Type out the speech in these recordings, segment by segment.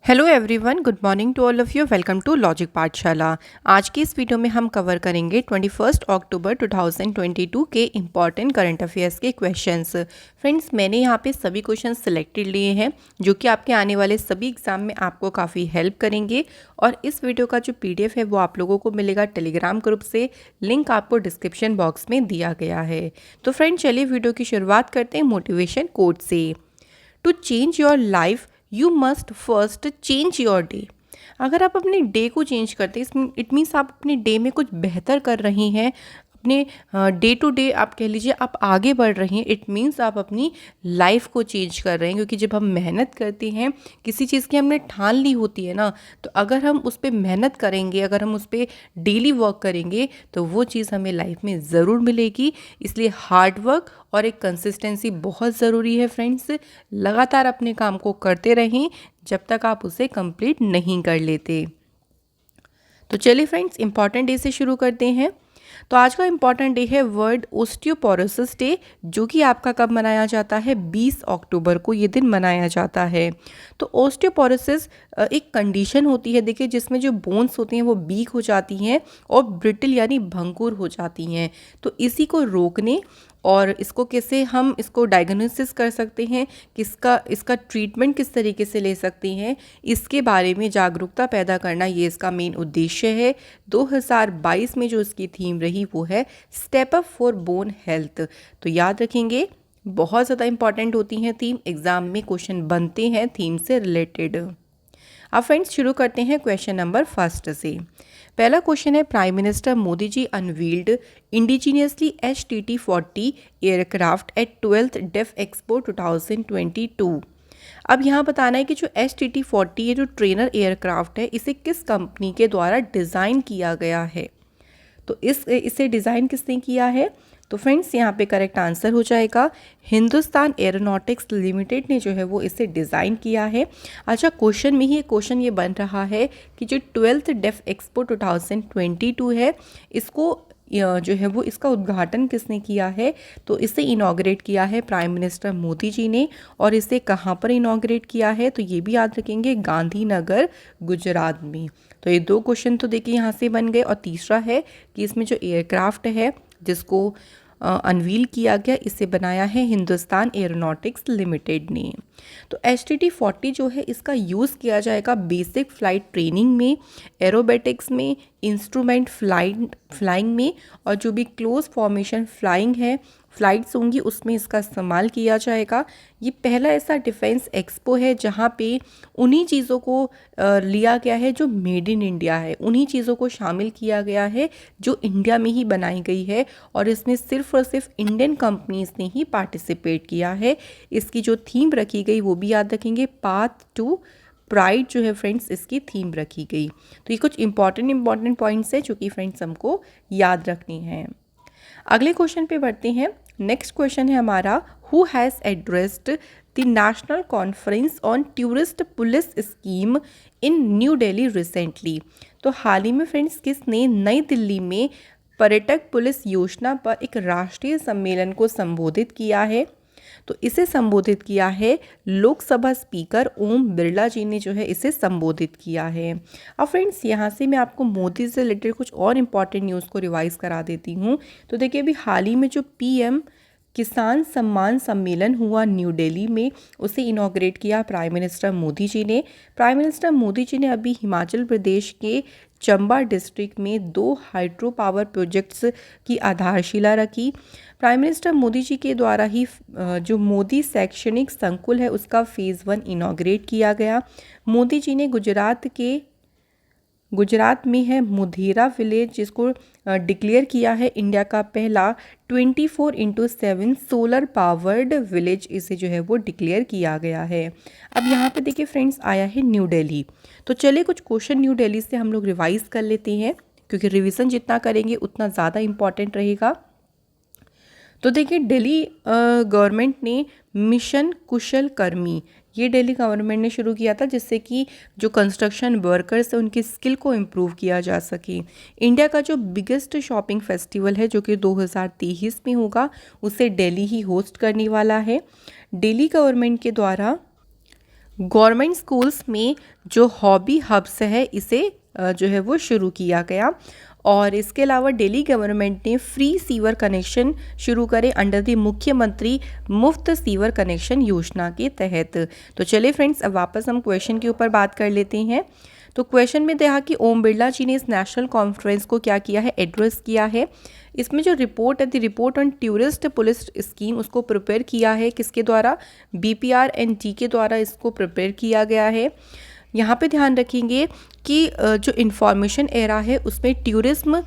Hello everyone, good morning to all of you. Welcome to logic Pathshala. आज की इस video में हम कवर करेंगे 21 अक्टूबर 2022 के इम्पॉर्टेंट करंट अफेयर्स के क्वेश्चंस। फ्रेंड्स, मैंने यहाँ पे सभी क्वेश्चन सिलेक्टेड लिए हैं जो कि आपके आने वाले सभी एग्जाम में आपको काफ़ी हेल्प करेंगे। और इस वीडियो का जो PDF है वो आप लोगों को मिलेगा टेलीग्राम ग्रुप से। लिंक आपको डिस्क्रिप्शन बॉक्स में दिया गया है। तो फ्रेंड, चलिए वीडियो की शुरुआत करते हैं मोटिवेशन कोट से। To change your life you must first change your day. अगर आप अपने डे को चेंज करते हैं, इट मीन्स आप अपने डे में कुछ बेहतर कर रही हैं। अपने डे टू डे आप कह लीजिए आप आगे बढ़ रही हैं। इट मीन्स आप अपनी लाइफ को चेंज कर रहे हैं, क्योंकि जब हम मेहनत करते हैं किसी चीज़ की हमने ठान ली होती है ना, तो अगर हम उस पर मेहनत करेंगे, अगर हम उस पर डेली वर्क करेंगे तो वो चीज़ हमें लाइफ में ज़रूर मिलेगी। इसलिए हार्ड वर्क और एक कंसिस्टेंसी बहुत ज़रूरी है फ्रेंड्स। लगातार अपने काम को करते रहें जब तक आप उसे कंप्लीट नहीं कर लेते। तो चलिए फ्रेंड्स, इंपॉर्टेंट डे से शुरू करते हैं। तो आज का इम्पॉर्टेंट डे है वर्ल्ड ओस्टियोपोरोसिस डे, जो कि आपका कब मनाया जाता है? 20 अक्टूबर को ये दिन मनाया जाता है। तो ओस्टियोपोरोसिस एक कंडीशन होती है, देखिए, जिसमें जो बोन्स होती हैं वो वीक हो जाती हैं और ब्रिटल यानी भंगुर हो जाती हैं। तो इसी को रोकने और इसको कैसे हम इसको डायग्नोसिस कर सकते हैं, इसका ट्रीटमेंट किस तरीके से ले सकते हैं, इसके बारे में जागरूकता पैदा करना ये इसका मेन उद्देश्य है। 2022 में जो इसकी थीम रही वो है step up for bone health. तो याद रखेंगे, बहुत ज़्यादा इंपॉर्टेंट होती हैं थीम, एग्जाम में क्वेश्चन बनते हैं थीम से रिलेटेड। अब फ्रेंड्स, शुरू करते हैं क्वेश्चन नंबर फर्स्ट से। पहला क्वेश्चन है, prime minister Modi ji unveiled indigenously HTT-40 aircraft at 12th Def Expo 2022। अब यहाँ बताना है कि जो HTT-40 ये जो ट्रेनर एयरक्राफ्ट है, इसे किस कंपनी के द्वारा डिज़ाइन किया गया है। तो इसे डिज़ाइन किसने किया है? तो फ्रेंड्स, यहाँ पे करेक्ट आंसर हो जाएगा हिंदुस्तान एरोनॉटिक्स लिमिटेड ने जो है वो इसे डिज़ाइन किया है। अच्छा, क्वेश्चन में ही क्वेश्चन ये बन रहा है कि जो 12th डेफ एक्सपो 2022 है, इसको जो है वो इसका उद्घाटन किसने किया है? तो इसे इनॉग्रेट किया है प्राइम मिनिस्टर मोदी जी ने। और इसे कहाँ पर इनॉग्रेट किया है? तो ये भी याद रखेंगे, गांधीनगर, गुजरात में। तो ये दो क्वेश्चन तो देखिए यहाँ से बन गए। और तीसरा है कि इसमें जो एयरक्राफ्ट है जिसको अनवील किया गया, इसे बनाया है हिंदुस्तान एरोनॉटिक्स लिमिटेड ने। तो HTT-40 जो है इसका यूज़ किया जाएगा बेसिक फ़्लाइट ट्रेनिंग में, एरोबेटिक्स में, इंस्ट्रूमेंट फ्लाइंग में, और जो भी क्लोज फॉर्मेशन फ्लाइंग है, फ्लाइट्स होंगी, उसमें इसका इस्तेमाल किया जाएगा। ये पहला ऐसा डिफेंस एक्सपो है जहाँ पे उन्हीं चीज़ों को लिया गया है जो मेड इन इंडिया है, उन्हीं चीज़ों को शामिल किया गया है जो इंडिया में ही बनाई गई है। और इसमें सिर्फ और सिर्फ इंडियन कंपनीज ने ही पार्टिसिपेट किया है। इसकी जो थीम रखी गई वो भी याद रखेंगे, पाथ टू प्राइड जो है फ्रेंड्स, इसकी थीम रखी गई। तो ये कुछ इंपॉर्टेंट पॉइंट्स है जो कि फ्रेंड्स हमको याद रखने हैं। अगले क्वेश्चन पे बढ़ते हैं। नेक्स्ट क्वेश्चन है हमारा, who has addressed the national conference on tourist police scheme in new Delhi recently. तो हाल ही में फ्रेंड्स किसने नई दिल्ली में पर्यटक पुलिस योजना पर एक राष्ट्रीय सम्मेलन को संबोधित किया है? तो इसे संबोधित किया है लोकसभा स्पीकर ओम बिरला जी ने जो है इसे संबोधित किया है। अब फ्रेंड्स, यहाँ से मैं आपको मोदी से रिलेटेड कुछ और इम्पॉर्टेंट न्यूज़ को रिवाइज करा देती हूँ। तो देखिए, अभी हाल ही में जो PM किसान सम्मान सम्मेलन हुआ न्यू दिल्ली में, उसे इनॉग्रेट किया प्राइम मिनिस्टर मोदी जी ने। प्राइम मिनिस्टर मोदी जी ने अभी हिमाचल प्रदेश के चंबा डिस्ट्रिक्ट में 2 हाइड्रो पावर प्रोजेक्ट्स की आधारशिला रखी। प्राइम मिनिस्टर मोदी जी के द्वारा ही जो मोदी शैक्षणिक संकुल है उसका फेज़ 1 इनॉग्रेट किया गया। मोदी जी ने गुजरात में है मुधेरा विलेज, जिसको डिक्लेयर किया है इंडिया का पहला 24/7 सोलर पावर्ड विलेज, इसे जो है वो डिक्लेयर किया गया है। अब यहाँ पे देखिए फ्रेंड्स, आया है न्यू दिल्ली। तो चलिए कुछ क्वेश्चन न्यू दिल्ली से हम लोग रिवाइज कर लेते हैं, क्योंकि रिवीजन जितना करेंगे उतना ज़्यादा इम्पॉर्टेंट रहेगा। तो देखिए, दिल्ली गवर्नमेंट ने मिशन कुशल कर्मी, ये दिल्ली गवर्नमेंट ने शुरू किया था, जिससे कि जो कंस्ट्रक्शन वर्कर्स है उनकी स्किल को इम्प्रूव किया जा सके। इंडिया का जो बिगेस्ट शॉपिंग फेस्टिवल है जो कि 2023 में होगा, उसे दिल्ली ही होस्ट करने वाला है। दिल्ली गवर्नमेंट के द्वारा गवर्नमेंट स्कूल्स में जो हॉबी हब्स है इसे जो है वो शुरू किया गया। और इसके अलावा दिल्ली गवर्नमेंट ने फ्री सीवर कनेक्शन शुरू करे अंडर द मुख्यमंत्री मुफ्त सीवर कनेक्शन योजना के तहत। तो चलिए फ्रेंड्स, अब वापस हम क्वेश्चन के ऊपर बात कर लेते हैं। तो क्वेश्चन में देखा कि ओम बिरला जी ने इस नेशनल कॉन्फ्रेंस को क्या किया है, एड्रेस किया है। इसमें जो रिपोर्ट है, the report on tourist police scheme, उसको प्रिपेयर किया है किसके द्वारा, BPRNT के द्वारा इसको प्रिपेयर किया गया है। यहाँ पे ध्यान रखेंगे कि जो इंफॉर्मेशन एरा है उसमें टूरिज्म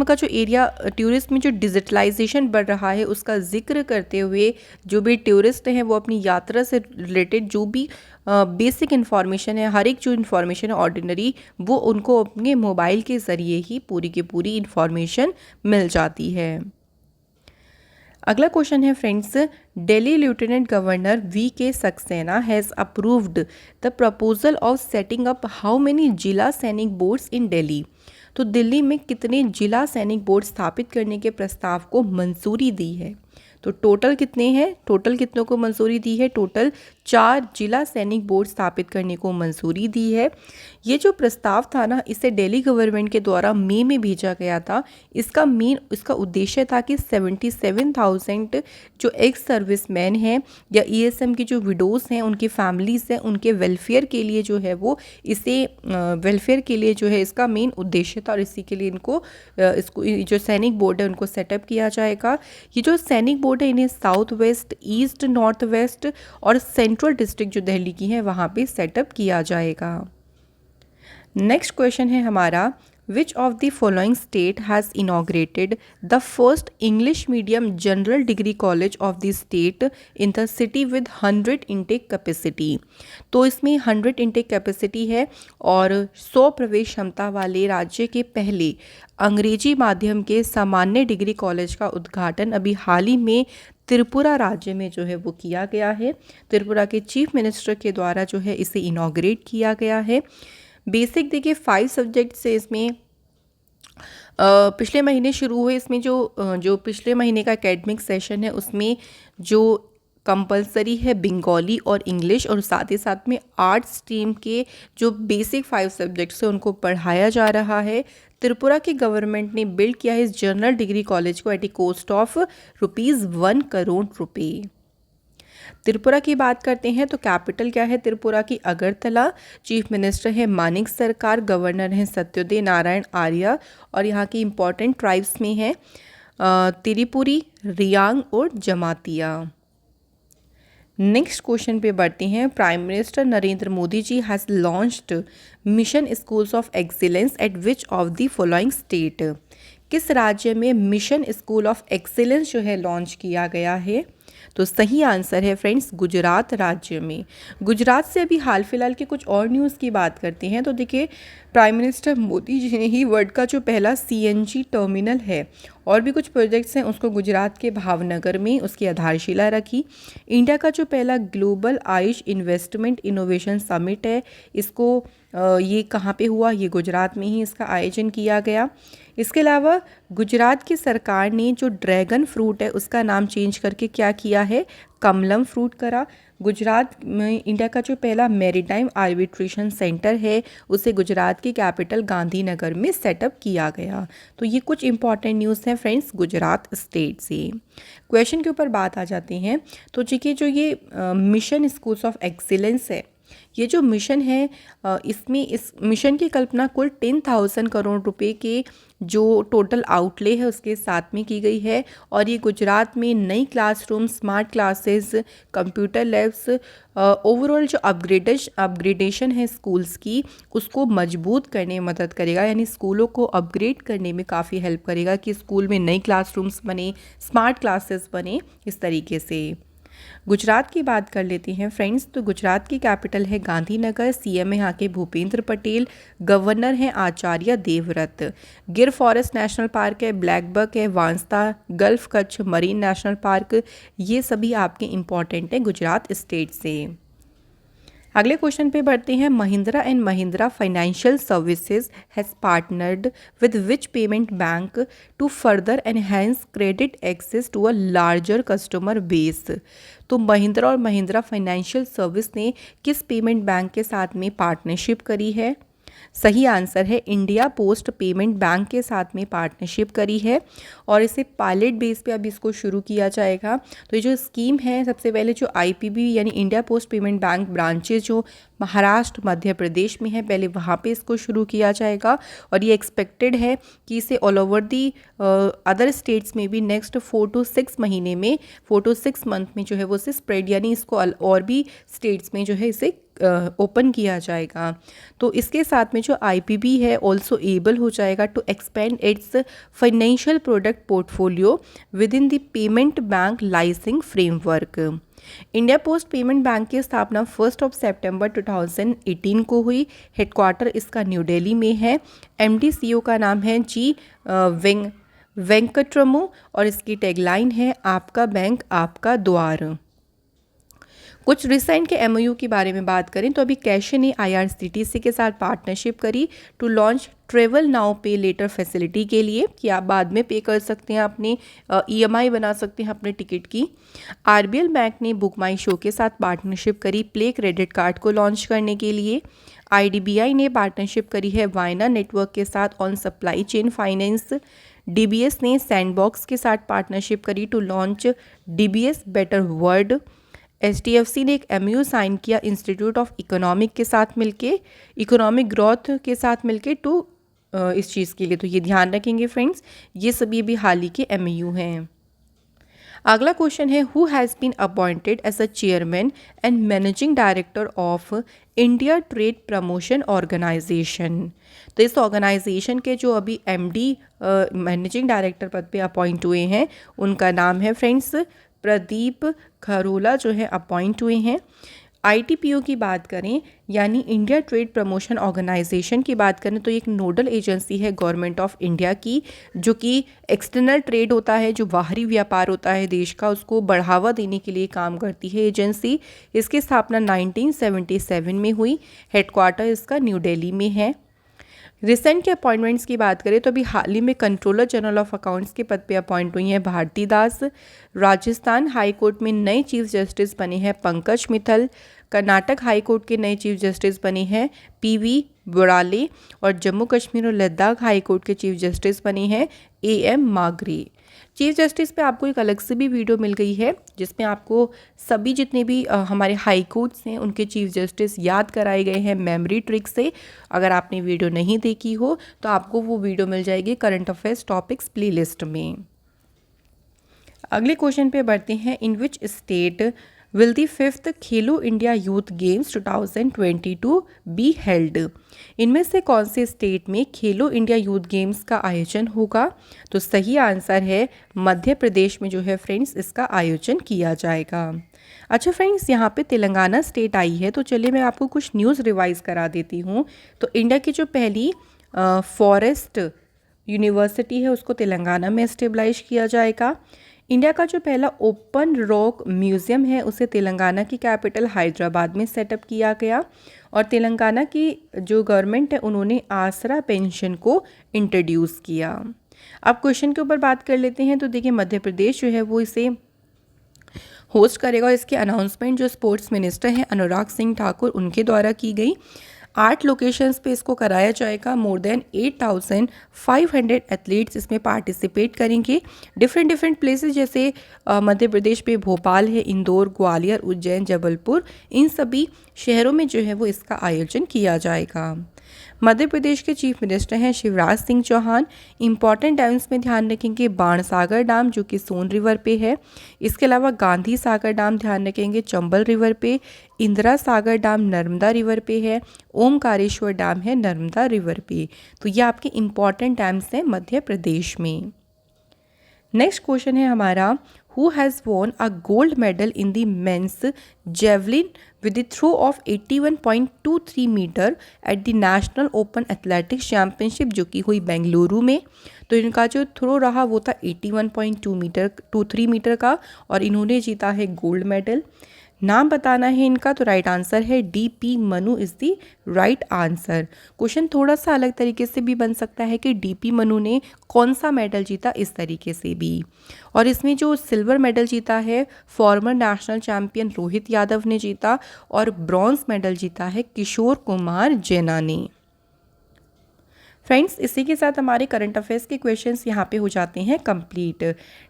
का जो एरिया, टूरिज्म में जो डिजिटलाइजेशन बढ़ रहा है उसका जिक्र करते हुए जो भी टूरिस्ट हैं वो अपनी यात्रा से रिलेटेड जो भी बेसिक इन्फॉर्मेशन है, हर एक जो इन्फॉर्मेशन है ऑर्डिनरी, वो उनको अपने मोबाइल के ज़रिए ही पूरी की पूरी इन्फॉर्मेशन मिल जाती है। अगला क्वेश्चन है friends, Delhi lieutenant governor VK Saxena has approved the proposal of setting up how many जिला सैनिक बोर्ड्स इन दिल्ली। तो दिल्ली में कितने जिला सैनिक बोर्ड स्थापित करने के प्रस्ताव को मंजूरी दी है। तो टोटल कितने हैं, टोटल कितनों को मंजूरी दी है, टोटल 4 जिला सैनिक बोर्ड स्थापित करने को मंजूरी दी है। ये जो प्रस्ताव था ना, इसे दिल्ली गवर्नमेंट के द्वारा मई में भेजा गया था। इसका उद्देश्य था कि 77,000 जो एक्स सर्विसमैन हैं या ESM की जो विडोज़ हैं, उनकी फैमिलीज़ हैं, उनके वेलफेयर के लिए जो है वो वेलफेयर के लिए जो है इसका मेन उद्देश्य था। और इसी के लिए इसको जो सैनिक बोर्ड है उनको सेटअप किया जाएगा। ये जो सैनिक बोर्ड है इन्हें south west, east, north west और सेंट्रल डिस्ट्रिक्ट जो दिल्ली की है वहाँ पे सेटअप किया जाएगा। नेक्स्ट क्वेश्चन है हमारा, विच of the following state has inaugurated the first English medium general degree college of the state in the city with 100 intake capacity. तो इसमें 100 इंटेक कैपेसिटी है और 100 प्रवेश क्षमता वाले राज्य के पहले अंग्रेजी माध्यम के सामान्य डिग्री कॉलेज का उद्घाटन अभी हाल ही में त्रिपुरा राज्य में जो है वो किया गया है। त्रिपुरा के चीफ मिनिस्टर के द्वारा जो है इसे इनॉग्रेट किया गया है। बेसिक देखिए 5 सब्जेक्ट से इसमें पिछले महीने शुरू हुए। इसमें जो पिछले महीने का एकेडमिक सेशन है उसमें जो कंपलसरी है बंगाली और इंग्लिश, और साथ ही साथ में आर्ट्स स्ट्रीम के जो बेसिक 5 सब्जेक्ट्स हैं उनको पढ़ाया जा रहा है। त्रिपुरा की गवर्नमेंट ने बिल्ड किया है इस जनरल डिग्री कॉलेज को at a cost of ₹1 crore. Tripura की बात करते हैं तो कैपिटल क्या है त्रिपुरा की, अगरतला। चीफ मिनिस्टर है मानिक सरकार, गवर्नर हैं सत्यदेव नारायण आर्य, और यहाँ की इम्पॉर्टेंट ट्राइब्स में है त्रिपुरी, रियांग और जमातिया। नेक्स्ट क्वेश्चन पे बढ़ते हैं। Prime minister Narendra Modi ji has launched mission schools of excellence at which of the following state. किस राज्य में मिशन स्कूल ऑफ एक्सीलेंस जो है लॉन्च किया गया है। तो सही आंसर है फ्रेंड्स गुजरात राज्य में। गुजरात से अभी हाल फिलहाल के कुछ और न्यूज़ की बात करते हैं। तो देखिए प्राइम मिनिस्टर मोदी जी ने ही वर्ल्ड का जो पहला CNG टर्मिनल है और भी कुछ प्रोजेक्ट्स हैं उसको गुजरात के भावनगर में उसकी आधारशिला रखी। इंडिया का जो पहला global Ayush investment innovation summit है इसको ये कहाँ पे हुआ, ये गुजरात में ही इसका आयोजन किया गया। इसके अलावा गुजरात की सरकार ने जो ड्रैगन फ्रूट है उसका नाम चेंज करके क्या किया है, कमलम फ्रूट करा। गुजरात में इंडिया का जो पहला मैरीटाइम आर्बिट्रेशन सेंटर है उसे गुजरात की कैपिटल गांधीनगर में सेटअप किया गया। तो ये कुछ इंपॉर्टेंट न्यूज़ हैं फ्रेंड्स गुजरात स्टेट से। क्वेश्चन के ऊपर बात आ जाती हैं। तो देखिए जो ये मिशन स्कूल्स ऑफ एक्सीलेंस है, ये जो मिशन है इसमें इस मिशन की कल्पना कुल 10,000 करोड़ रुपए के जो टोटल आउटले है उसके साथ में की गई है। और ये गुजरात में नई classroom, smart classes, computer labs, overall जो अपग्रेडेशन है स्कूल्स की उसको मजबूत करने में मदद करेगा। यानी स्कूलों को अपग्रेड करने में काफ़ी हेल्प करेगा कि स्कूल में नई क्लासरूम्स बने, स्मार्ट क्लासेस बने, इस तरीके से। गुजरात की बात कर लेते हैं फ्रेंड्स। तो गुजरात की कैपिटल है गांधीनगर, CM है यहाँ के भूपेंद्र पटेल, गवर्नर हैं आचार्य देवव्रत। गिर फॉरेस्ट नेशनल पार्क है, ब्लैक बक है, Vansda, gulf Kutch marine national park, ये सभी आपके इम्पॉर्टेंट हैं गुजरात स्टेट से। अगले क्वेश्चन पे बढ़ते हैं। Mahindra and Mahindra financial services has partnered with which payment bank to further enhance credit access to a larger customer base. तो महिंद्रा और महिंद्रा फाइनेंशियल सर्विस ने किस पेमेंट बैंक के साथ में पार्टनरशिप करी है? सही आंसर है इंडिया पोस्ट पेमेंट बैंक के साथ में पार्टनरशिप करी है और इसे पायलट बेस पे अब इसको शुरू किया जाएगा। तो ये जो स्कीम है, सबसे पहले जो आईपीबी यानी India post payment bank branches जो महाराष्ट्र मध्य प्रदेश में है, पहले वहाँ पे इसको शुरू किया जाएगा और ये एक्सपेक्टेड है कि इसे all over the other states में भी नेक्स्ट 4 to 6 महीने में 4 to 6 मंथ में जो है वो इसे स्प्रेड यानी इसको और भी स्टेट्स में जो है इसे ओपन किया जाएगा। तो इसके साथ में जो आईपीबी है ऑल्सो एबल हो जाएगा to expand its financial product portfolio within the payment bank licensing framework. India post payment bank की स्थापना 1 सितंबर 2018 को हुई। हेडक्वार्टर इसका न्यू दिल्ली में है। एमडी सीईओ का नाम है जी वेंकटरमू और इसकी टैगलाइन है आपका बैंक आपका द्वार। कुछ रिसेंट के एमओयू के बारे में बात करें तो अभी कैश ने आईआरसीटीसी के साथ पार्टनरशिप करी to launch travel now pay letter facility के लिए कि आप बाद में पे कर सकते हैं, अपने ईएमआई बना सकते हैं अपने टिकट की। आरबीएल बैंक ने बुक माई शो के साथ पार्टनरशिप करी प्ले क्रेडिट कार्ड को लॉन्च करने के लिए। आईडीबीआई ने पार्टनरशिप करी है वायना नेटवर्क के साथ on supply chain finance. DBS ने सैंडबॉक्स के साथ पार्टनरशिप करी to launch DBS better world. HDFC ने एक एमयू साइन किया इंस्टीट्यूट ऑफ इकोनॉमिक के साथ मिलके, इकोनॉमिक ग्रोथ के साथ मिलके टू इस चीज़ के लिए। तो ये ध्यान रखेंगे फ्रेंड्स, ये सभी भी हाल ही के एमयू हैं। अगला क्वेश्चन है who has been appointed as a chairman and managing director of India trade promotion organisation. तो इस ऑर्गेनाइजेशन के जो अभी एमडी मैनेजिंग डायरेक्टर पद पे अपॉइंट हुए हैं उनका नाम है फ्रेंड्स प्रदीप खरोला जो है अपॉइंट हुए हैं। आईटीपीओ की बात करें यानी इंडिया ट्रेड प्रमोशन ऑर्गेनाइजेशन की बात करें तो एक नोडल एजेंसी है गवर्नमेंट ऑफ इंडिया की, जो कि एक्सटर्नल ट्रेड होता है, जो बाहरी व्यापार होता है देश का, उसको बढ़ावा देने के लिए काम करती है एजेंसी। इसकी स्थापना 1977 में हुई। हेडक्वार्टर इसका न्यू दिल्ली में है। रिसेंट के अपॉइंटमेंट्स की बात करें तो अभी हाल ही में कंट्रोलर जनरल ऑफ अकाउंट्स के पद पे अपॉइंट हुई हैं भारती दास। राजस्थान हाई कोर्ट में नए चीफ जस्टिस बने हैं पंकज मित्तल। कर्नाटक हाई कोर्ट के नए चीफ जस्टिस बने हैं पीवी बोराले और जम्मू कश्मीर और लद्दाख हाई कोर्ट के चीफ जस्टिस बने हैं एएम मागरी। चीफ जस्टिस पे आपको एक अलग से भी वीडियो मिल गई है जिसमें आपको सभी जितने भी हमारे हाई कोर्ट्स हैं उनके चीफ जस्टिस याद कराए गए हैं मेमोरी ट्रिक से। अगर आपने वीडियो नहीं देखी हो तो आपको वो वीडियो मिल जाएगी करंट अफेयर्स टॉपिक्स प्लेलिस्ट में। अगले क्वेश्चन पे बढ़ते हैं। In which state will the 5th Khelo India youth games 2022 be held. इनमें से कौन से स्टेट में खेलो इंडिया यूथ गेम्स का आयोजन होगा? तो सही आंसर है मध्य प्रदेश में जो है फ्रेंड्स इसका आयोजन किया जाएगा। अच्छा फ्रेंड्स, यहाँ पे तेलंगाना स्टेट आई है तो चलिए मैं आपको कुछ न्यूज़ रिवाइज करा देती हूँ। तो इंडिया की जो पहली फॉरेस्ट यूनिवर्सिटी है उसको तेलंगाना में एस्टेब्लिश किया जाएगा। इंडिया का जो पहला ओपन रॉक म्यूज़ियम है उसे तेलंगाना की कैपिटल हैदराबाद में सेटअप किया गया। और तेलंगाना की जो गवर्नमेंट है उन्होंने आसरा पेंशन को इंट्रोड्यूस किया। अब क्वेश्चन के ऊपर बात कर लेते हैं। तो देखिए मध्य प्रदेश जो है वो इसे होस्ट करेगा और इसकी अनाउंसमेंट जो स्पोर्ट्स मिनिस्टर हैं अनुराग सिंह ठाकुर उनके द्वारा की गई। 8 लोकेशंस पे इसको कराया जाएगा। मोर देन 8,500 एथलीट्स इसमें पार्टिसिपेट करेंगे। डिफरेंट प्लेसेस जैसे मध्य प्रदेश में भोपाल है, इंदौर, ग्वालियर, उज्जैन, जबलपुर, इन सभी शहरों में जो है वो इसका आयोजन किया जाएगा। मध्य प्रदेश के चीफ मिनिस्टर हैं शिवराज सिंह चौहान। इंपॉर्टेंट डैम्स में ध्यान रखेंगे बाणसागर डैम जो कि सोन रिवर पे है। इसके अलावा गांधी सागर डैम ध्यान रखेंगे चंबल रिवर पे। इंदिरा सागर डैम नर्मदा रिवर पे है। ओमकारेश्वर डैम है नर्मदा रिवर पे। तो ये आपके इंपॉर्टेंट डैम्स हैं मध्य प्रदेश में। नेक्स्ट क्वेश्चन है हमारा who has won a gold medal in the men's javelin with the throw of 81.23 meter at the National Open Athletics Championship जो कि हुई बेंगलुरु में। तो इनका जो थ्रो रहा वो था 81.23 मीटर का और इन्होंने जीता है गोल्ड मेडल। नाम बताना है इनका, तो राइट आंसर है D P Manu is the right answer. Question थोड़ा सा अलग तरीके से भी बन सकता है कि डी पी मनु ने कौन सा मेडल जीता, इस तरीके से भी। और इसमें जो सिल्वर मेडल जीता है farmer national champion Rohit Yadav ने जीता, और ब्रॉन्ज मेडल जीता है किशोर कुमार जेना ने। फ्रेंड्स, इसी के साथ हमारे करंट अफेयर्स के क्वेश्चंस यहाँ पे हो जाते हैं कंप्लीट।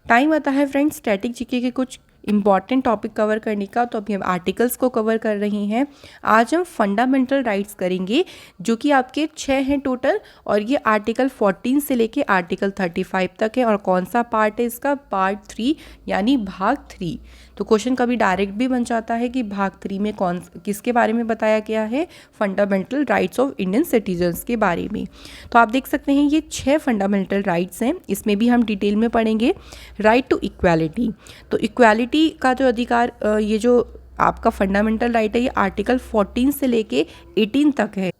टाइम आता है फ्रेंड्स स्टैटिक जीके के कुछ इंपॉर्टेंट टॉपिक कवर करने का, तो अभी हम आर्टिकल्स को कवर कर रहे हैं। आज हम फंडामेंटल राइट्स करेंगे, जो कि आपके 6 हैं टोटल, और ये आर्टिकल 14 से लेके आर्टिकल 35 तक है। और कौन सा पार्ट है इसका, पार्ट 3 यानी भाग 3। तो क्वेश्चन कभी डायरेक्ट भी बन जाता है कि भाग 3 में किसके बारे में बताया गया है, fundamental rights of Indian citizens के बारे में। तो आप देख सकते हैं ये 6 फंडामेंटल राइट्स हैं, इसमें भी हम डिटेल में पढ़ेंगे। राइट टू इक्वालिटी, तो इक्वालिटी का जो अधिकार, ये जो आपका फंडामेंटल राइट है, ये आर्टिकल 14 से लेके 18 तक है।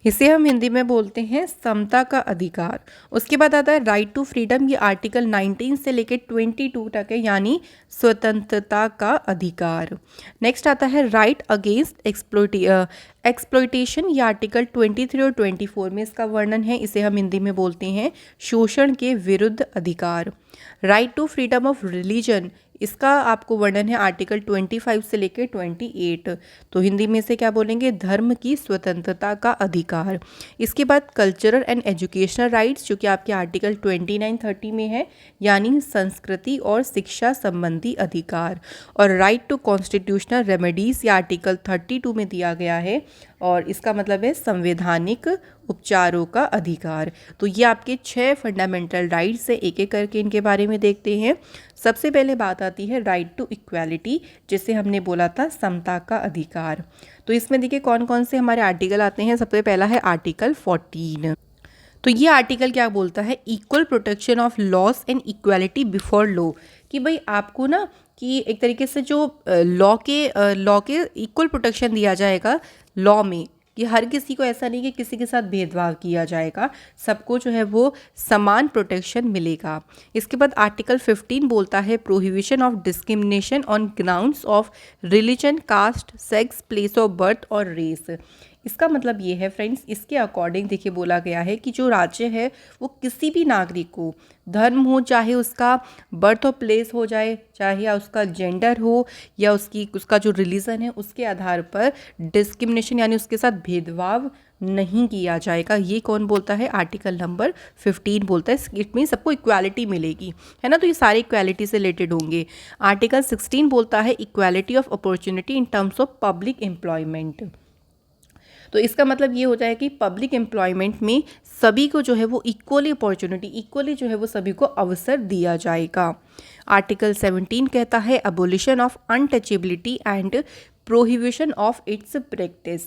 इसे हम हिंदी में बोलते हैं समता का अधिकार। उसके बाद आता है राइट टू फ्रीडम, ये आर्टिकल 19 से लेके 22 तक है, यानी स्वतंत्रता का अधिकार। नेक्स्ट आता है राइट अगेंस्ट एक्सप्लॉयटेशन, ये आर्टिकल 23 और 24 में इसका वर्णन है। इसे हम हिंदी में बोलते हैं शोषण के विरुद्ध अधिकार। Right to freedom of religion, इसका आपको वर्णन है आर्टिकल 25 से लेकर 28। तो हिंदी में से क्या बोलेंगे, धर्म की स्वतंत्रता का अधिकार। इसके बाद कल्चरल एंड एजुकेशनल राइट्स, जो कि आपके आर्टिकल 29-30 में है, यानी संस्कृति और शिक्षा संबंधी अधिकार। और राइट टू कॉन्स्टिट्यूशनल रेमेडीज, ये आर्टिकल 32 में दिया गया है, और इसका मतलब है संवैधानिक उपचारों का अधिकार। तो ये आपके 6 फंडामेंटल राइट्स हैं, एक एक करके इनके बारे में देखते हैं। सबसे पहले बात आती है राइट टू इक्वालिटी, जिसे हमने बोला था समता का अधिकार। तो इसमें देखिए कौन कौन से हमारे आर्टिकल आते हैं। सबसे पहला है आर्टिकल 14। तो ये आर्टिकल क्या बोलता है, equal protection of loss and equality before law, कि भाई आपको ना कि एक तरीके से जो लॉ के इक्वल प्रोटेक्शन दिया जाएगा लॉ में, कि हर किसी को ऐसा नहीं कि किसी के साथ भेदभाव किया जाएगा, सबको जो है वो समान प्रोटेक्शन मिलेगा। इसके बाद आर्टिकल 15 बोलता है prohibition of discrimination on grounds of religion, caste, sex, place of birth और रेस। इसका मतलब ये है फ्रेंड्स, इसके अकॉर्डिंग देखिए बोला गया है कि जो राज्य है वो किसी भी नागरिक को धर्म हो, चाहे उसका बर्थ और प्लेस हो जाए, चाहे या उसका जेंडर हो, या उसका जो रिलीजन है, उसके आधार पर डिस्क्रिमिनेशन यानी उसके साथ भेदभाव नहीं किया जाएगा। ये कौन बोलता है, आर्टिकल नंबर 15 बोलता है। इट मीन सबको इक्वालिटी मिलेगी, है ना। तो ये सारे इक्वालिटी से रिलेटेड होंगे। आर्टिकल 16 बोलता है equality of opportunity in terms of public employment. तो इसका मतलब ये हो जाए कि पब्लिक एम्प्लॉयमेंट में सभी को जो है वो इक्वली अपॉर्चुनिटी, इक्वली जो है वो सभी को अवसर दिया जाएगा। आर्टिकल 17 कहता है abolition of untouchability and prohibition of its practice,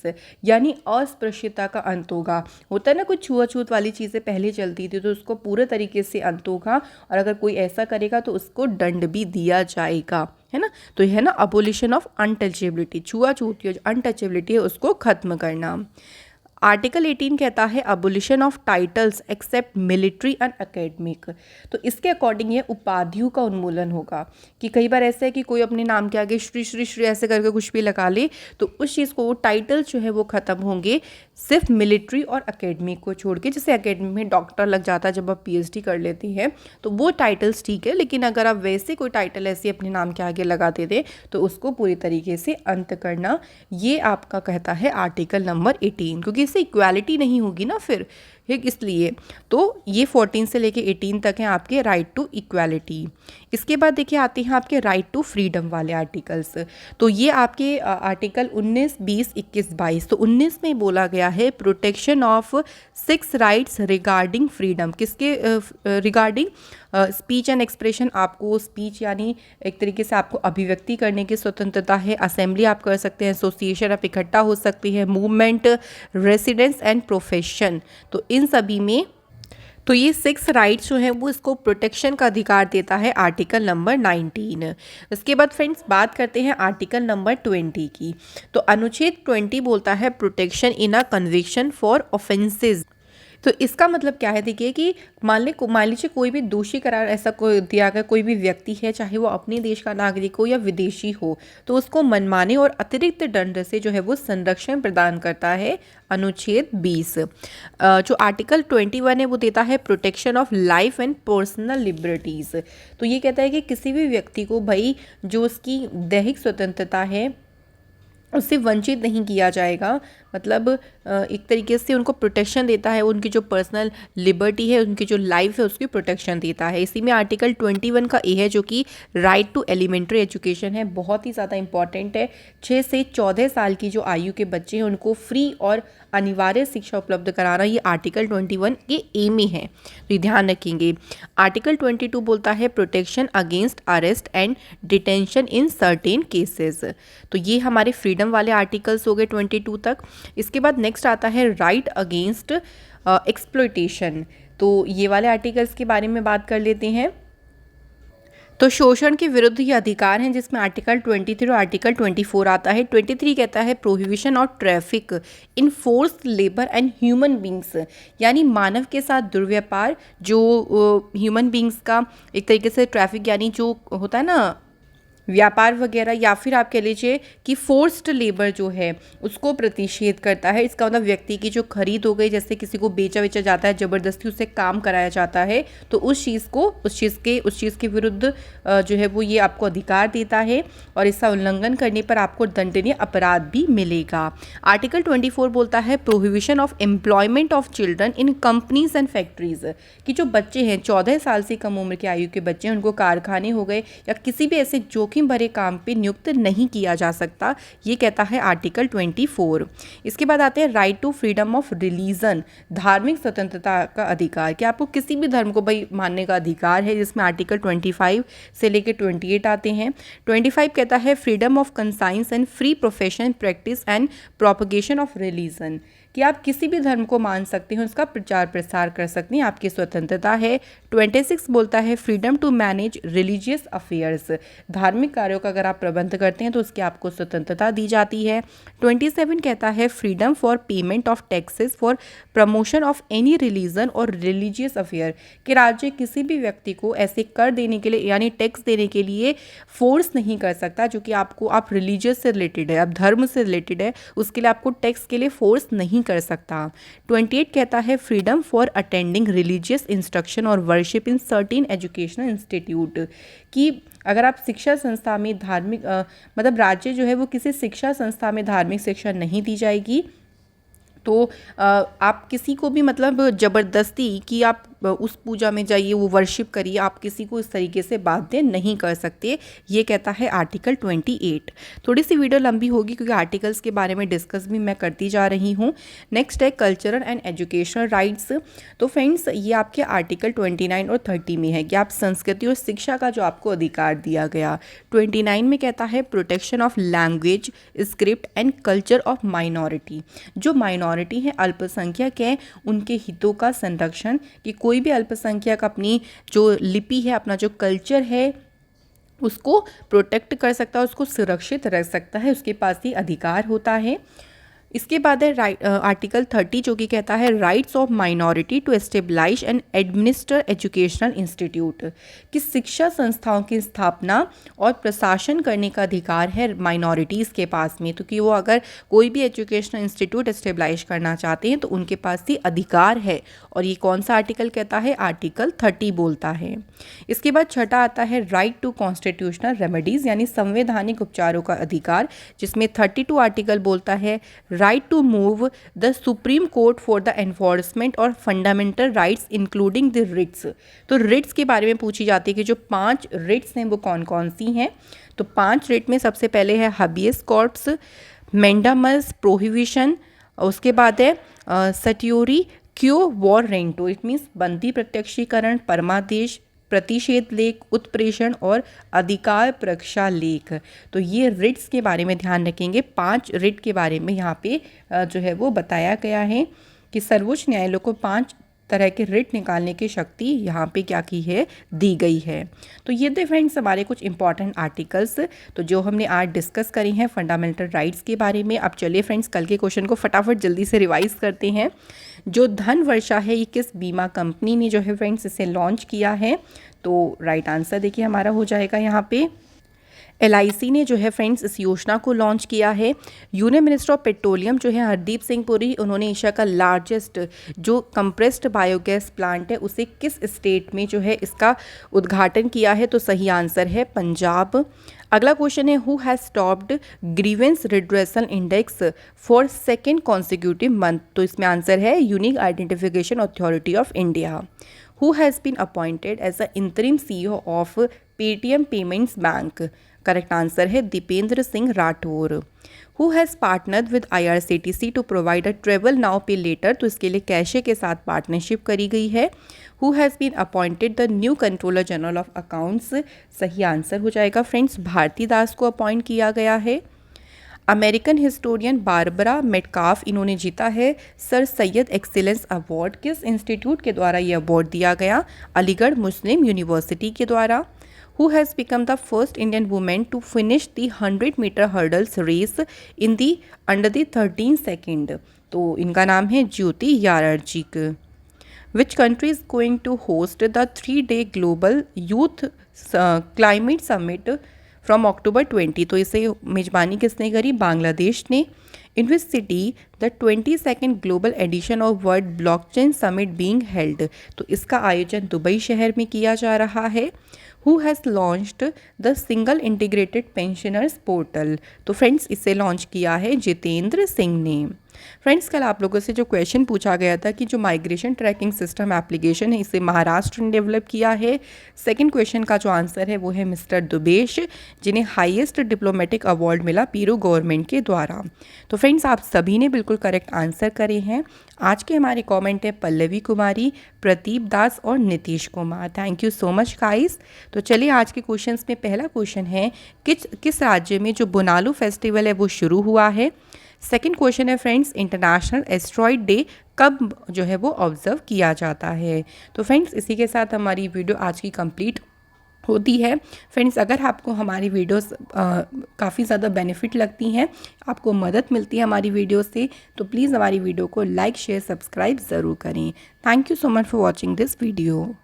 यानी अस्पृश्यता का अंत होगा। होता है ना, कुछ छुआछूत वाली चीज़ें पहले चलती थी, तो उसको पूरे तरीके से अंत होगा, और अगर कोई ऐसा करेगा तो उसको दंड भी दिया जाएगा, है ना। तो यह है ना अबोलिशन ऑफ अनटचेबिलिटी, छुआछूत की जो अनटचेबिलिटी है उसको खत्म करना। आर्टिकल 18 कहता है abolition of titles except military and academic. तो इसके अकॉर्डिंग ये उपाधियों का उन्मूलन होगा, कि कई बार ऐसा है कि कोई अपने नाम के आगे श्री श्री श्री ऐसे करके कुछ भी लगा ले, तो उस चीज़ को टाइटल जो है वो ख़त्म होंगे, सिर्फ मिलिट्री और एकेडमिक को छोड़ के। जैसे एकेडमिक में डॉक्टर लग जाता है जब आप PhD कर लेती हैं, तो वो टाइटल्स ठीक है, लेकिन अगर आप वैसे कोई टाइटल ऐसे अपने नाम के आगे लगा देते तो उसको पूरी तरीके से अंत करना, ये आपका कहता है आर्टिकल नंबर 18, क्योंकि इससे इक्वालिटी नहीं होगी ना फिर, इसलिए। तो ये 14 से लेके 18 तक हैं आपके राइट टू इक्वालिटी। इसके बाद देखिए आते हैं आपके राइट टू फ्रीडम वाले आर्टिकल्स। तो ये आपके आर्टिकल 19, 20, 21, 22। तो 19 में बोला गया है protection of 6 rights regarding freedom, किसके रिगार्डिंग स्पीच एंड एक्सप्रेशन। आपको स्पीच यानी एक तरीके से आपको अभिव्यक्ति करने की स्वतंत्रता है, असेंबली आप कर सकते हैं, एसोसिएशन आप इकट्ठा हो सकती है, मूवमेंट, रेसिडेंस एंड प्रोफेशन। तो इन सभी में तो ये 6 राइट्स जो हैं वो इसको प्रोटेक्शन का अधिकार देता है आर्टिकल नंबर 19। इसके बाद फ्रेंड्स बात करते हैं आर्टिकल नंबर 20 की। तो अनुच्छेद 20 बोलता है protection in a conviction for offences. तो इसका मतलब क्या है, देखिए कि मान लीजिए कोई भी दोषी करार ऐसा कोई दिया गया, कोई भी व्यक्ति है, चाहे वो अपने देश का नागरिक हो या विदेशी हो, तो उसको मनमाने और अतिरिक्त दंड से जो है वो संरक्षण प्रदान करता है अनुच्छेद 20। जो आर्टिकल 21 है वो देता है protection of life and personal liberties. तो ये कहता है कि किसी भी व्यक्ति को भाई जो उसकी दैहिक स्वतंत्रता है उससे वंचित नहीं किया जाएगा। मतलब एक तरीके से उनको प्रोटेक्शन देता है, उनकी जो पर्सनल लिबर्टी है, उनकी जो लाइफ है उसकी प्रोटेक्शन देता है। इसी में आर्टिकल 21 का ए है जो कि राइट टू एलिमेंट्री एजुकेशन है, बहुत ही ज़्यादा इंपॉर्टेंट है। 6 से 14 साल की जो आयु के बच्चे हैं उनको फ्री और अनिवार्य शिक्षा उपलब्ध कराना, ये आर्टिकल 21 के ए में है, तो ये ध्यान रखेंगे। आर्टिकल 22 बोलता है protection against arrest and detention in certain cases. तो ये हमारे फ्रीडम वाले आर्टिकल्स हो गए 22 तक। इसके बाद नेक्स्ट आता है राइट अगेंस्ट एक्सप्लॉयटेशन। तो ये वाले आर्टिकल्स के बारे में बात कर लेते हैं। तो शोषण के विरुद्ध ये अधिकार हैं, जिसमें आर्टिकल 23 और आर्टिकल 24 आता है। 23 कहता है prohibition of traffic in forced labour and human beings, यानी मानव के साथ दुर्व्यापार, जो ह्यूमन बींग्स का एक तरीके से ट्रैफिक यानी जो होता है ना व्यापार वगैरह, या फिर आप कह लीजिए कि फोर्स्ड लेबर जो है उसको प्रतिषेध करता है। इसका मतलब व्यक्ति की जो खरीद हो गई, जैसे किसी को बेचा जाता है, ज़बरदस्ती उससे काम कराया जाता है, तो उस चीज़ के विरुद्ध जो है वो ये आपको अधिकार देता है, और इसका उल्लंघन करने पर आपको दंडनीय अपराध भी मिलेगा। आर्टिकल 24 बोलता है prohibition of employment of children in companies and factories, कि जो बच्चे हैं 14 साल से कम उम्र के आयु के बच्चे हैं उनको कारखाने हो गए या किसी भी ऐसे जोखिम भरे काम पे नियुक्त नहीं किया जा सकता, ये कहता है आर्टिकल 24। इसके बाद आते हैं right to freedom of religion, धार्मिक स्वतंत्रता का अधिकार, कि आपको किसी भी धर्म को भाई मानने का अधिकार है, जिसमें आर्टिकल 25 से लेकर 28 आते हैं। 25 कहता है freedom of conscience and free profession practice and propagation of religion, कि आप किसी भी धर्म को मान सकते हैं, उसका प्रचार प्रसार कर सकते हैं, आपकी स्वतंत्रता है। 26 बोलता है freedom to manage religious affairs, धार्मिक कार्यों का अगर आप प्रबंध करते हैं तो उसकी आपको स्वतंत्रता दी जाती है। 27 कहता है freedom for payment of taxes for promotion of any religion और रिलीजियस अफेयर, कि राज्य किसी भी व्यक्ति को ऐसे कर देने के लिए यानी टैक्स देने के लिए फोर्स नहीं कर सकता, जो कि आप रिलीजियस से रिलेटेड है, आप धर्म से रिलेटेड है, उसके लिए आपको टैक्स के लिए फोर्स नहीं कर सकता। 28 कहता है freedom for attending religious instruction और worship in certain educational institute, कि अगर आप शिक्षा संस्था में धार्मिक मतलब राज्य जो है वो किसी शिक्षा संस्था में धार्मिक शिक्षा नहीं दी जाएगी, तो आप किसी को भी मतलब ज़बरदस्ती कि आप उस पूजा में जाइए, वो वर्शिप करिए, आप किसी को इस तरीके से बाध्य नहीं कर सकते, ये कहता है आर्टिकल 28। थोड़ी सी वीडियो लंबी होगी क्योंकि आर्टिकल्स के बारे में डिस्कस भी मैं करती जा रही हूँ। नेक्स्ट है कल्चरल एंड एजुकेशनल राइट्स। तो फ्रेंड्स ये आपके आर्टिकल 29 और 30 में है कि आप संस्कृति और शिक्षा का जो आपको अधिकार दिया गया। 29 में कहता है protection of language, script and culture of minority, जो माइनॉरिटी है, अल्पसंख्यक है, उनके हितों का संरक्षण, कि कोई भी अल्पसंख्यक अपनी जो लिपि है, अपना जो कल्चर है उसको प्रोटेक्ट कर सकता है, उसको सुरक्षित रख सकता है, उसके पास ही अधिकार होता है। इसके बाद है आर्टिकल 30 जो कि कहता है rights of minority to establish and administer educational institute, कि शिक्षा संस्थाओं की स्थापना और प्रशासन करने का अधिकार है माइनॉरिटीज़ के पास में, तो कि वो अगर कोई भी एजुकेशनल इंस्टीट्यूट एस्टेब्लिश करना चाहते हैं तो उनके पास ही अधिकार है। और ये कौन सा आर्टिकल कहता है? आर्टिकल 30 बोलता है। इसके बाद छठा आता है राइट टू कॉन्स्टिट्यूशनल रेमेडीज़, यानी संवैधानिक उपचारों का अधिकार, जिसमें 32 आर्टिकल बोलता है right to move the supreme court for the enforcement और fundamental rights including the writs. तो रिट्स के बारे में पूछी जाती है कि जो 5 रिट्स हैं वो कौन कौन सी हैं। तो 5 रिट में सबसे पहले है हबियस कॉर्प्स, मैंडामस प्रोहिबिशन, उसके बाद है सट्योरी क्यो वॉरेंटो, इट मीन्स बंदी प्रत्यक्षीकरण, परमादेश, प्रतिषेध लेख, उत्प्रेषण और अधिकार प्रक्षा लेख। तो ये रिट्स के बारे में ध्यान रखेंगे। 5 रिट के बारे में यहाँ पे जो है वो बताया गया है कि सर्वोच्च न्यायालय को 5 तरह के रिट निकालने की शक्ति यहाँ पे क्या की है, दी गई है। तो ये थे फ्रेंड्स हमारे कुछ इंपॉर्टेंट आर्टिकल्स तो जो हमने आज डिस्कस करी हैं फंडामेंटल राइट्स के बारे में। अब चलिए फ्रेंड्स कल के क्वेश्चन को फटाफट जल्दी से रिवाइज करते हैं। जो धन वर्षा है ये किस बीमा कंपनी ने जो है फ्रेंड्स इसे लॉन्च किया है? तो राइट आंसर देखिए हमारा हो जाएगा यहाँ पे LIC ने जो है फ्रेंड्स इस योजना को लॉन्च किया है। यूनियन मिनिस्टर ऑफ पेट्रोलियम जो है हरदीप सिंह पुरी, उन्होंने एशिया का लार्जेस्ट जो कंप्रेस्ड बायोगैस प्लांट है उसे किस स्टेट में जो है इसका उद्घाटन किया है? तो सही आंसर है पंजाब। अगला क्वेश्चन है who has stopped grievance redressal index for second consecutive month? तो इसमें आंसर है unique identification authority of India. Who has been appointed as the interim CEO of Paytm payments bank? Correct answer है Dipendra Singh Rathore. Who has partnered with IRCTC to provide a travel now pay later? तो इसके लिए cache के साथ partnership करी गई है। Who has been appointed the new controller general of accounts? सही आंसर हो जाएगा फ्रेंड्स भारती दास को अपॉइंट किया गया है। अमेरिकन हिस्टोरियन बारबरा मेटकाफ इन्होंने जीता है सर सैयद एक्सीलेंस अवार्ड। किस इंस्टीट्यूट के द्वारा ये अवार्ड दिया गया? अलीगढ़ मुस्लिम यूनिवर्सिटी के द्वारा। Who has become the first Indian woman to finish the 100-meter hurdles race in the under the 13 second? तो इनका नाम है ज्योति यारार्जिक। Which country is going to host the 3-day global youth climate summit from October 20? तो इसे मेजबानी किसने करी? बांग्लादेश ने। In which city the 22nd global edition of World Blockchain Summit being held? तो इसका आयोजन दुबई शहर में किया जा रहा है। Who has launched the single integrated pensioners portal? तो फ्रेंड्स इसे लॉन्च किया है जितेंद्र सिंह ने। फ्रेंड्स कल आप लोगों से जो क्वेश्चन पूछा गया था कि जो माइग्रेशन ट्रैकिंग सिस्टम एप्लीकेशन है इसे महाराष्ट्र ने डेवलप किया है। सेकंड क्वेश्चन का जो आंसर है वो है मिस्टर दुबेश, जिन्हें हाईएस्ट डिप्लोमेटिक अवार्ड मिला पीरू गवर्नमेंट के द्वारा। तो फ्रेंड्स आप सभी ने बिल्कुल करेक्ट आंसर करे हैं। आज के हमारे कमेंट है पल्लवी कुमारी, प्रदीप दास और Nitish Kumar. Thank you so much guys. तो चलिए आज के क्वेश्चंस में पहला क्वेश्चन है किस राज्य में जो बोनालू फेस्टिवल है वो शुरू हुआ है? सेकंड क्वेश्चन है फ्रेंड्स इंटरनेशनल एस्ट्रॉइड डे कब जो है वो ऑब्जर्व किया जाता है? तो फ्रेंड्स इसी के साथ हमारी वीडियो आज की कंप्लीट होती है। फ्रेंड्स अगर आपको हमारी वीडियोस काफ़ी ज़्यादा बेनिफिट लगती हैं, आपको मदद मिलती है हमारी वीडियो से, तो प्लीज़ हमारी वीडियो को लाइक शेयर सब्सक्राइब ज़रूर करें। Thank you so much for watching this video.